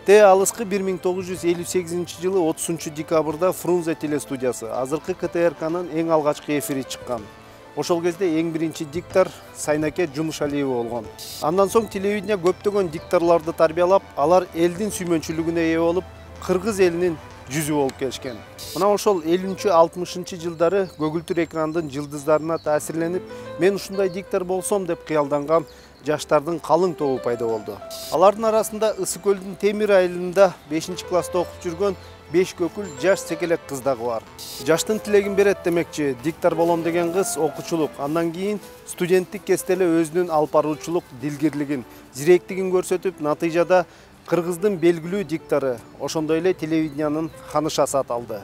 Алыскы 1958 жылы 30 декабрда Фрунзе телестудиясы азыркы КТРКнын эң алгачкы эфири чыккан. Ошол кезде эң биринчи диктор Сайнаке Жумушалиева болгон. Андан соң телевидение көптөгөн дикторлорду тарбиялап, алар элдин сүймөнчүлүгүнө ээ болуп, кыргыз элинин жүзү болуп келишкен. Мына ошол 50-60 жылдары көгүлтүр экрандын жылдыздарына таасирленип, мен ушундай диктор болсом деп кыялданган жаштардын калың тобу пайда болду. Алардын арасында Ысык көлдүн Темир айылында 5-класста окуп жүргөн 5 көкүл жаш секелек кыз дагы бар. Жаштын тилегин берет демекчи, диктор болом деген кыз окуучулук, андан кийин студенттик кезде эле өзүнүн алып баруучулук дилгирлигин, зиректигин көрсөтүп, натыйжада кыргыздын белгилүү диктору, ошондой эле телевидениянын ханышасы аталды.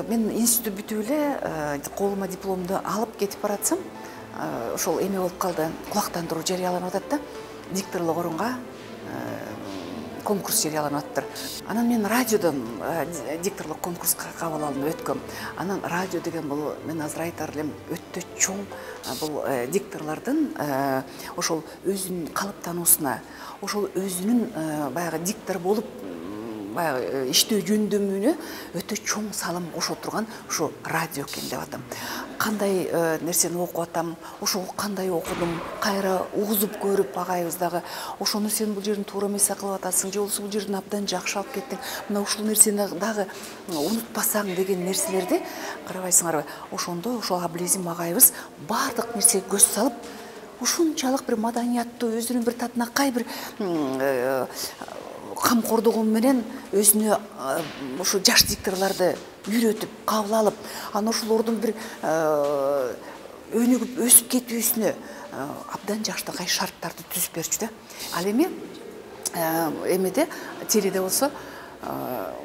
Мен институт бүтүп эле колума дипломду алып кетип баратсам, ошол эме болуп калды, кулактандыруу жарыяланып атат да, дикторлук орунга конкурс жарыяланып атыптыр. Анан мен радиодон дикторлук конкурска кабыл алынып өткөм. Анан радио деген бул, мен азыр айтар элем, өтө чоң бул дикторлордун ошол өзүнүн калыптануусуна, ошол өзүнүн баягы диктор болуп баягы иштөө жөндөмүнө өтө чоң салым кошо турган ушу радио экен деп атам. Кандай нерсени окуп атам, ошого кандай окудум, кайра угузуп көрүп агайыбыз дагы ошону сен бул жерин туура эмес кылып атасың, же болбосо бул жерин абдан жакшы алып кеттиң, мына ушул нерсени дагы унутпасаң деген нерселерди карабайсыңарбы? Ошондо ошол Аблезим агайыбыз баардык нерсеге көз салып, ушунчалык бир маданияттуу, өзүнүн бир татынакай бир камкордугу менен өзүнө ушу жаш дикторлорду үйрөтүп, кабыл алып, анан ошолордун бир өнүгүп өсүп кетүүсүнө абдан жакшынакай шарттарды түзүп берчү да. Ал эми эмеде теледе болсо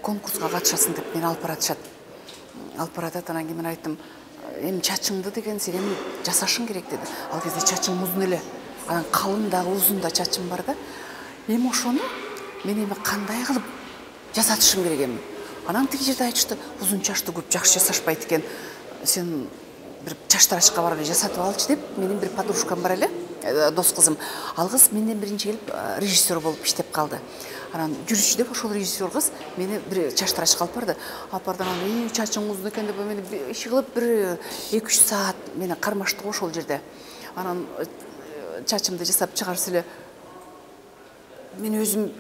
конкурска катышасың деп мени алып баратышат. Алып баратат, анан кийин мен айттым, эми чачыңды деген сен эми жасашың керек деди. Ал кезде чачым узун эле, анан калың дагы узун да чачым бар да. Эми ошону мен эми кандай кылып жасатышым керек эми? Анан тиги жерде айтышты, узун чачты көп жакшы жасашпайт экен. Сен бир чачтырачка барып эле жасатып алчы деп, менин бир подружкам бар эле, дос кызым. Ал кыз менден биринчи келип режиссер болуп иштеп калды. Анан жүрүшчү деп ошол режиссер кыз мени бир чачтырачка алып барды. Алып барды, анан чачың узун экен деп мени иши кылып бир 2-3 саат мени кармашты ошол жерде. Анан чачымды жасап чыгарса эле мен өзүм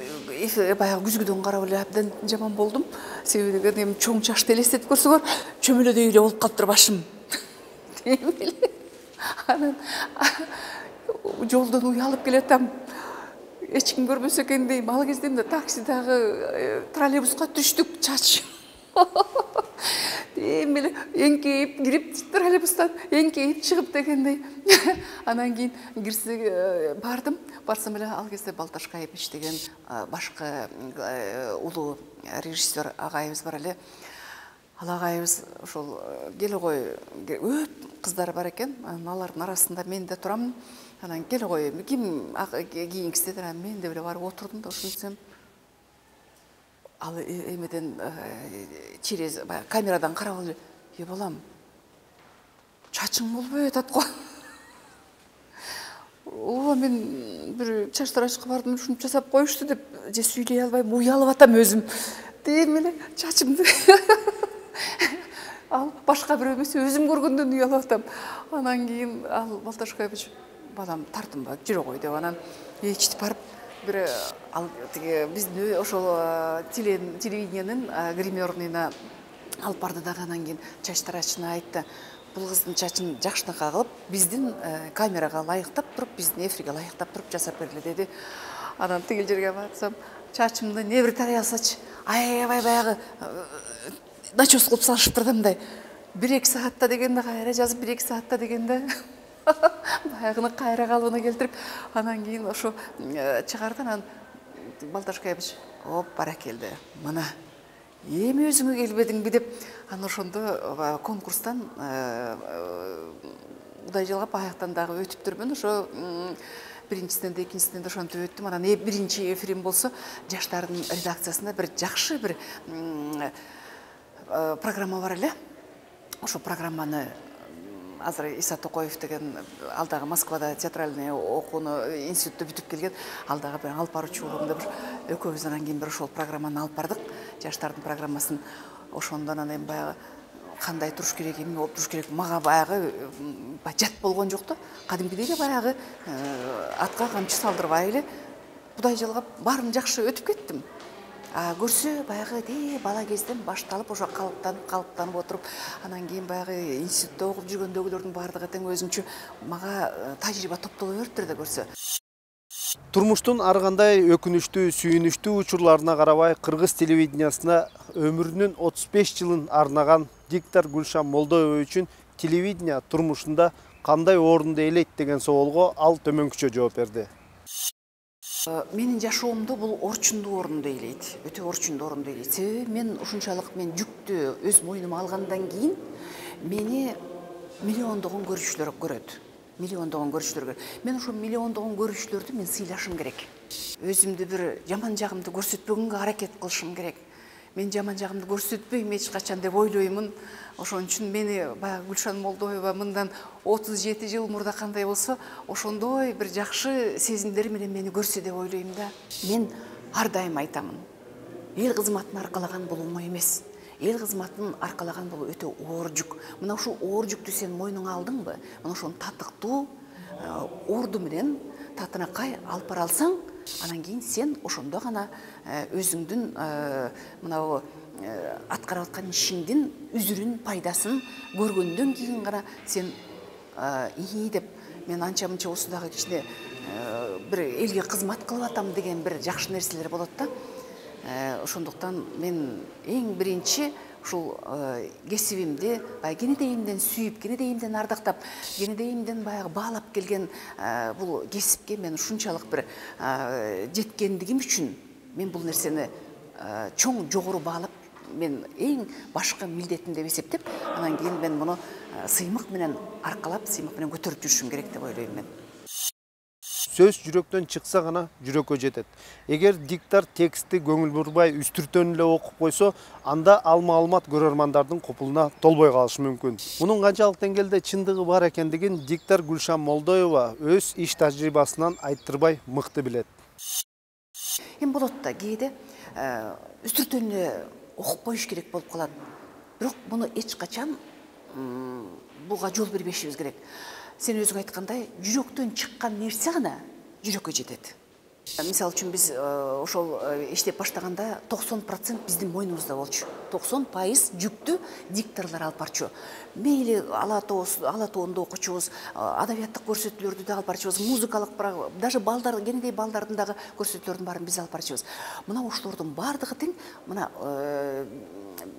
баягы күзгүдөн карап эле абдан жаман болдум. Себеби деген эми чоң чачты элестетип көрсөңөр, чөмөлөдөй эле болуп калыптыр башым. Анан жолдон уялып келатам. Эч ким көрбөсө экен дейм. Ал кезде эмне таксидагы троллейбуска түштүк, чач. Эми эңкейип кирип троллейбустан эңкейип чыгып дегендей. Анан кийин кирсе бардым. Барсам эле ал кезде Балташкаев иштеген башкы улуу режиссер агайыбыз бар эле. Ал агайыбыз ошол келе кой, көп кыздар бар экен. Алардын арасында мен да турам. Анан келе кой, ким кийинкиси дедир, мен деп эле барып отурдум да ошентсем ал эмеден через камерадан карап эле, балам, чачың болбой атат го. Мен бир чачтырачка бардым, ушинтип жасап коюшту деп, же сүйлөй албайм, уялып атам өзүм. Дейм эле чачымды. Ал башка бирөө эмес, өзүм көргөндөн уялып атам. Анан кийин ал Балташкаевич, балам, тартынба, жүрө кой деп, анан ичтип барып бир ал тиги биздин ошол телевидениянын гримерныйына алып барды дагы. Анан кийин чачтырачына айтты, бул кыздын чачын жакшынакай кылып, биздин камерага ылайыктап туруп, биздин эфирге ылайыктап туруп жасап бергиле деди. Анан тигил жерге барсам, чачымды не бир тарай алсачы, аябай баягы начос кылып салышыптыр да мындай. 1-2 саатта дегенде кайра жазып, 1-2 саатта дегенде баягыны кайра калыбына келтирип, анан кийин ошо чыгарды. Анан Балташкаевич, баракелде, мына эми өзүңө келбедиңби деп, анан ошондо конкурстан Кудай жалгап аяктан дагы өтүптүрмүн. Ошо биринчисинен да экинчисинен да ошентип өттүм. Анан биринчи эфирим болсо жаштардын редакциясында бир жакшы бир программа бар эле. Ошо программаны азыр Иса Токоев деген алдагы Москвада театральный окууну институтта бүтүп келген, алдагы бир алып баруучу болгондо бир экөөбүз анан кийин бир ошол программаны алып бардык. Жаштардын программасын. Ошондон анан баягы кандай туруш керек, эмне болуп туруш керек, мага баягы жат болгон жок да. Кадимкидей эле баягы атка камчы салдырбай эле Кудай жалгап баарын жакшы өтүп кеттим. Көрсө баягы бала кезден башталып ошо калыптанып отуруп, анан кийин баягы институтта окуп жүргөндөгүлөрдүн баардыгы тең өзүнчө мага тажрыйба топтоло бериптир да көрсө. Турмуштун ар кандай өкүнүчтүү, сүйүнүчтүү учурларына карабай кыргыз телевидениясына өмүрүнүн 35 жылын арнаган диктор Гүлшан Молдоева үчүн телевидение турмушунда кандай орунду ээлейт деген соолго ал төмөнкүчө жооп берди. Менин жашоомдо бул орчундуу орунду ээлейт. Өтө орчундуу орунду ээлейт. Себеби мен ушунчалык жүктү өз мойнума алгандан кийин мени миллиондогон көрүүчүлөр көрөт. Миллиондогон көрүүчүлөр көрөт. Мен ошо миллиондогон көрүүчүлөрдү мен сыйлашым керек. Өзүмдү бир жаман жагымды көрсөтпөгөнгө аракет кылышым керек. Мен жаман жагымды көрсөтпөйм эч качан деп ойлоймун. Ошон үчүн мени баягы Гүлшан Молдоева мындан 37 жыл мурда кандай болсо, ошондой бир жакшы сезимдер менен мени көрсө деп ойлойм да. Мен ар дайым айтамын. Эл кызматын аркалаган бул оңой эмес. Эл кызматын аркалаган бул өтө оор жүк. Мына ушул оор жүктү сен мойнуңа алдыңбы? Мына ошону татыктуу орду менен татынакай алып бара алсаң, анан кийин сен ошондо гана өзүңдүн мына аткарып аткан ишиңдин үзүрүн, пайдасын көргөндөн кийин гана сен деп мен анча мынча осудагы кичине бир элге кызмат кылып атам деген бир жакшы нерселер болот да. Ошондуктан мен эң биринчи ушул кесибимди кенедейимден сүйүп, кенедейимден ардактап, кенедейимден баягы баалап келген бул кесипке мен ушунчалык бир жеткендигим үчүн мен бул нерсени чоң жогору баалап, мен эң башкы милдетим деп эсептеп, анан кийин мен муну сыймык менен аркалап, сыймык менен көтөрүп жүрүшүм керек деп ойлойм мен. Сөз жүрөктөн чыкса гана жүрөккө жетет. Эгер диктор текстти көңүл бурбай үстүртөн эле окуп койсо, анда ал маалымат көрөрмандардын копулуна толбой калышы мүмкүн. Мунун канчалык деңгээлде чындыгы бар экендигин диктор Гүлшан Молдоева өз иш тажрыйбасынан айттырбай мыкты билет. Эми болот да, кээде үстүртөн эле окуп коюш керек болуп калат. Бирок муну эч качан буга жол бербешибиз керек. Сен өзүң айткандай, жүрөктөн чыккан нерсе гана жүрөккө жетет. Мисалы үчүн биз ошол иштеп баштаганда 90% биздин мойнубузда болчу. 90% жүктү дикторлор алып барчу. Мейли ала тоонду окучубуз, адабияттык көрсөтүүлөрдү да алып барчубуз, музыкалык, даже балдар, кенедей балдардын дагы көрсөтүүлөрдүн баарын биз алып барчубуз. Мына ошолордун баардыгы тең мына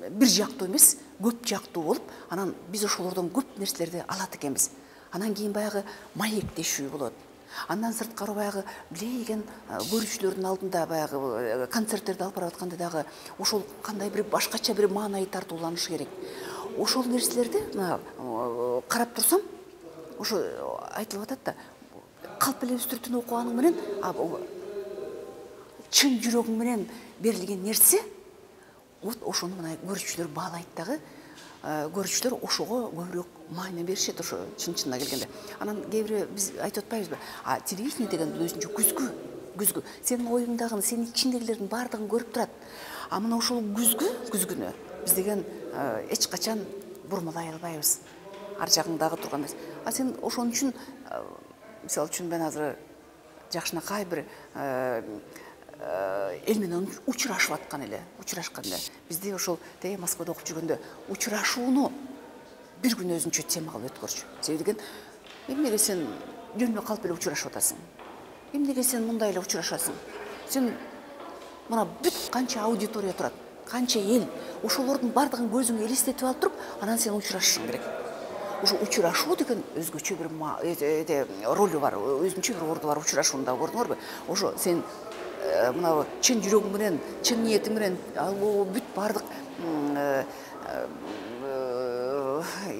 бир жактуу эмес, көп жактуу болуп, анан биз ошолордон көп нерселерди алат экенбиз. Анан кийин баягы маектешүү болот. Андан сырткары баягы билейген көрүүчүлөрдүн алдында баягы концерттерди алып барып атканда дагы ошол кандай бир башкача бир маанай тартууланыш керек. Ошол нерселерди карап турсам, ошо айтылып атат да, калп эле үстүртүн окуганың менен, чын жүрөгүң менен берилген нерсе, вот ошону мына көрүүчүлөр баалайт дагы. Көрүүчүлөр ошого көбүрөөк маани беришет, ошо чын-чынына келгенде. Анан кээ бирөө биз айтып атпайбызбы? Телевидение деген бул өзүнчө күзгү. Сенин оюңдагы, сенин ичиңдегилердин баардыгын көрүп турат. Мына ошол күзгүнү биз деген эч качан бурмалай албайбыз. Ар жагыңдагы турган. Сен ошон үчүн, мисалы үчүн мен азыр жакшынакай бир эл менен учурашып аткан эле. Бизде ошол Москвада окуп жүргөндө учурашууну бир күн өзүнчө тема кылып өткөрчү. Себеби деген, эмнеге сен жөнүнө калп эле учурашып атасың? Эмнеге сен мындай эле учурашасың? Сен мына бүт канча аудитория турат, канча эл, ошолордун баардыгын көзүңө элестетип алып туруп, анан сен учурашышың керек. Ошо учурашуу деген өзгөчө бир ролу бар, өзүнчө бир орду бар учурашуунун да, көрдүңөрбү? Ошо сен мына чын жүрөгүң менен, чын ниетиң менен бүт баардык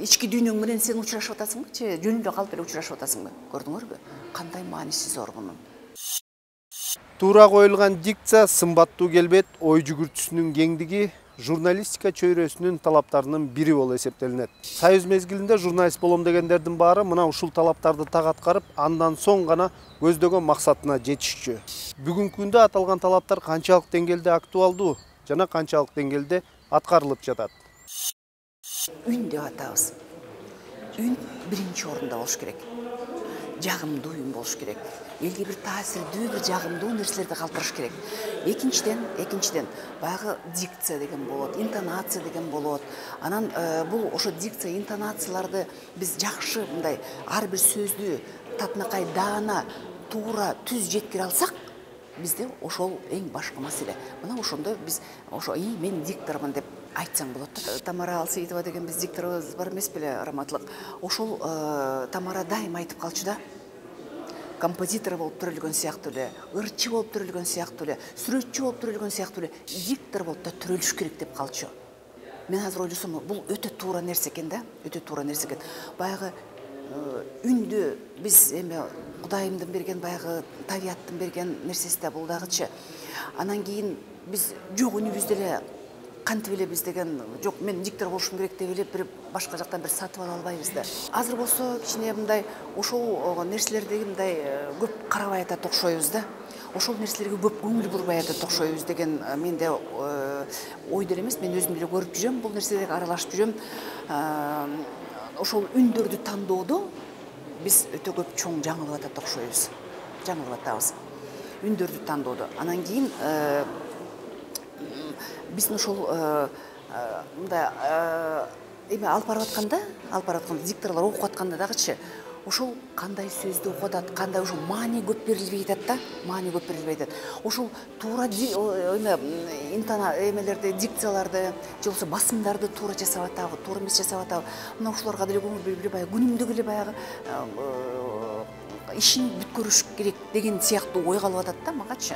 ички дүйнөң менен сен учурашып атасыңбы, же жөнүндө калып эле учурашып атасыңбы? Көрдүңөрбү? Кандай мааниси зор мунун. Туура коюлган дикция, сымбаттуу келбет, ой жүгүртүүсүнүн кеңдиги журналистика чөйрөсүнүн талаптарынын бири болуп эсептелинет. Союз мезгилинде журналист болом дегендердин баары мына ушул талаптарды так аткарып, андан соң гана көздөгөн максатына жетишчү. Бүгүнкү күндө аталган талаптар канчалык деңгээлде актуалдуу жана канчалык деңгээлде аткарылып жатат? Үн деп атабыз. Үн биринчи орунда болуш керек. Жагымдуу үн болуш керек. Элге бир таасирдүү, бир жагымдуу нерселерди калтырыш керек. Экинчиден, баягы дикция деген болот, интонация деген болот. Анан бул ошо дикция, интонацияларды биз жакшы мындай ар бир сөздү татынакай даана, туура, түз жеткире алсак, бизде ошол эң башкы маселе. Мына ошондо биз ошо мен диктормун деп айтсаң болот. Тамара Алсейитова деген биз дикторубуз бар эмес беле, Раматлык. Ошол Тамара дайыма айтып калчу да. Композитор болуп төрөлгөн сыяктуу эле, ырчы болуп төрөлгөн сыяктуу эле, сүрөтчү болуп төрөлгөн сыяктуу эле, диктор болуп да төрөлүш керек деп калчу. Мен азыр ойлосом, бул өтө туура нерсе экен да, өтө туура нерсе экен. Баягы үндү биз эми Кудайымдын берген баягы табияттын берген нерсеси да бул дагычы. Анан кийин биз жок үнүбүздү эле кантип эле биз деген жок мен диктор болушум керек деп эле бир башка жактан бир сатып ала албайбыз да. Азыр болсо кичине мындай ошол нерселерди мындай көп карабай атат окшойбуз да. Ошол нерселерге көп көңүл бурбай атат окшойбуз деген менде ой деле эмес, мен өзүм деле көрүп жүрөм, бул нерселерге аралашып жүрөм. Ошол үндөрдү тандоодо биз өтө көп чоң жаңылып атат окшойбуз. Жаңылып атабыз. Үндөрдү тандоодо. Анан кийин биздин ошол мындай эме алып барып атканда, дикторлор окуп атканда дагычы ошол кандай сөздү окуп атат, кандай ошол маани көп берилбей атат да, маани көп берилбей атат. Ошол туура эмелерди, дикцияларды, же болбосо басымдарды туура жасап атабы, туура эмес жасап атабы. Мына ушуларга деле көңүл бөлүп баягы күнүмдүк эле баягы ишин бүткөрүш керек деген сыяктуу ой калып атат да магачы.